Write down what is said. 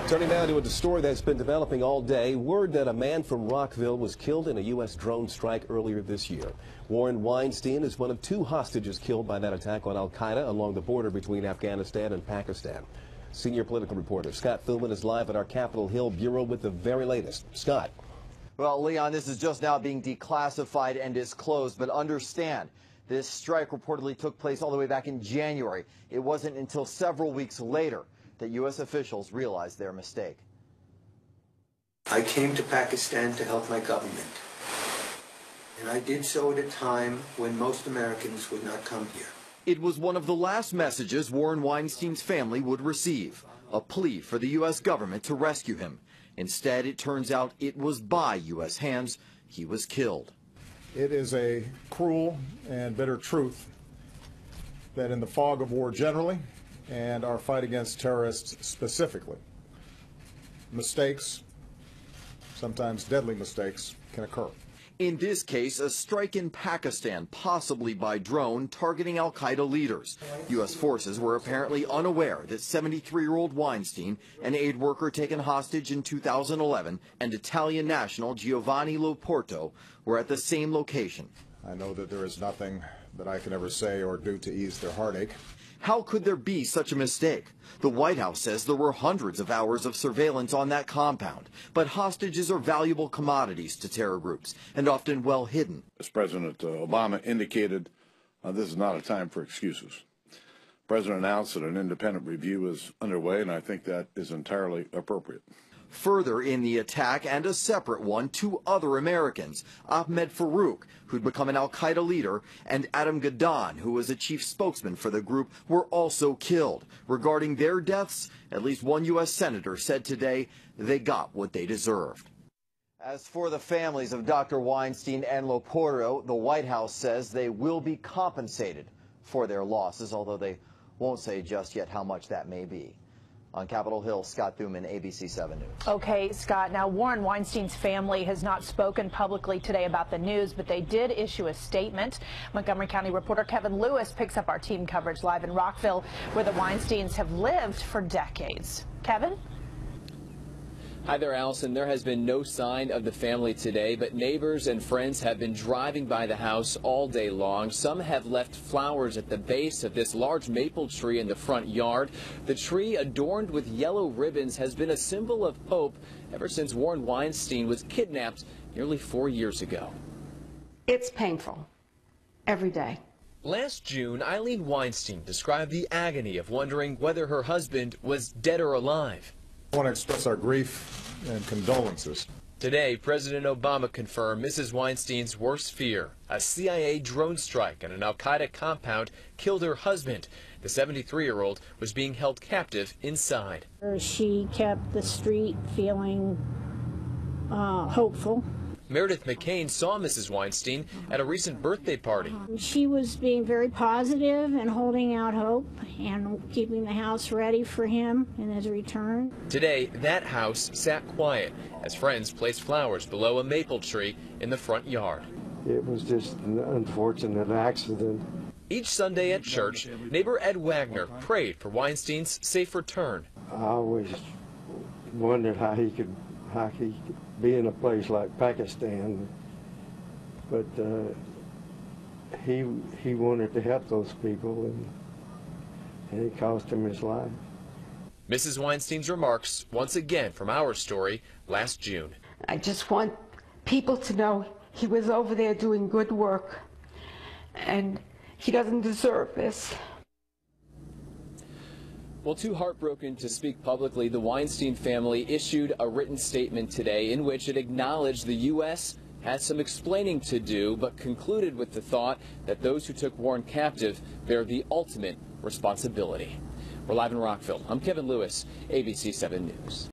Turning now to a story that's been developing all day. Word that a man from Rockville was killed in a U.S. drone strike earlier this year. Warren Weinstein is one of 2 hostages killed by that attack on al-Qaeda along the border between Afghanistan and Pakistan. Senior political reporter Scott Philbin is live at our Capitol Hill bureau with the very latest. Scott. Well, Leon, this is just now being declassified and disclosed, but understand this strike reportedly took place all the way back in January. It wasn't until several weeks later that U.S. officials realized their mistake. I came to Pakistan to help my government, and I did so at a time when most Americans would not come here. It was one of the last messages Warren Weinstein's family would receive, a plea for the U.S. government to rescue him. Instead, it turns out it was by U.S. hands he was killed. It is a cruel and bitter truth that in the fog of war generally, and our fight against terrorists specifically, mistakes, sometimes deadly mistakes, can occur. In this case, a strike in Pakistan, possibly by drone, targeting al-Qaeda leaders. U.S. forces were apparently unaware that 73-year-old Weinstein, an aid worker taken hostage in 2011, and Italian national Giovanni Loporto were at the same location. I know that there is nothing that I can ever say or do to ease their heartache. How could there be such a mistake? The White House says there were hundreds of hours of surveillance on that compound, but hostages are valuable commodities to terror groups and often well hidden. As President Obama indicated, this is not a time for excuses. The President announced that an independent review is underway, and I think that is entirely appropriate. Further in the attack, and a separate one, 2 other Americans, Ahmed Farouk, who'd become an al-Qaeda leader, and Adam Gaddan, who was a chief spokesman for the group, were also killed. Regarding their deaths, at least one U.S. senator said today they got what they deserved. As for the families of Dr. Weinstein and Loporto, the White House says they will be compensated for their losses, although they won't say just yet how much that may be. On Capitol Hill, Scott Thuman, ABC 7 News. Okay, Scott. Now, Warren Weinstein's family has not spoken publicly today about the news, but they did issue a statement. Montgomery County reporter Kevin Lewis picks up our team coverage live in Rockville, where the Weinsteins have lived for decades. Kevin? Hi there, Allison. There has been no sign of the family today, but neighbors and friends have been driving by the house all day long. Some have left flowers at the base of this large maple tree in the front yard. The tree, adorned with yellow ribbons, has been a symbol of hope ever since Warren Weinstein was kidnapped nearly 4 years ago. It's painful every day. Last June, Eileen Weinstein described the agony of wondering whether her husband was dead or alive. I want to express our grief and condolences. Today, President Obama confirmed Mrs. Weinstein's worst fear. A CIA drone strike on an al-Qaeda compound killed her husband. The 73-year-old was being held captive inside. She kept the street feeling hopeful. Meredith McCain saw Mrs. Weinstein at a recent birthday party. She was being very positive and holding out hope and keeping the house ready for him in his return. Today, that house sat quiet as friends placed flowers below a maple tree in the front yard. It was just an unfortunate accident. Each Sunday at church, neighbor Ed Wagner prayed for Weinstein's safe return. I always wondered how he could be in a place like Pakistan, but he wanted to help those people, and it cost him his life. Mrs. Weinstein's remarks, once again from our story last June. I just want people to know he was over there doing good work, and he doesn't deserve this. Well, too heartbroken to speak publicly, the Weinstein family issued a written statement today in which it acknowledged the U.S. had some explaining to do, but concluded with the thought that those who took Warren captive bear the ultimate responsibility. We're live in Rockville. I'm Kevin Lewis, ABC 7 News.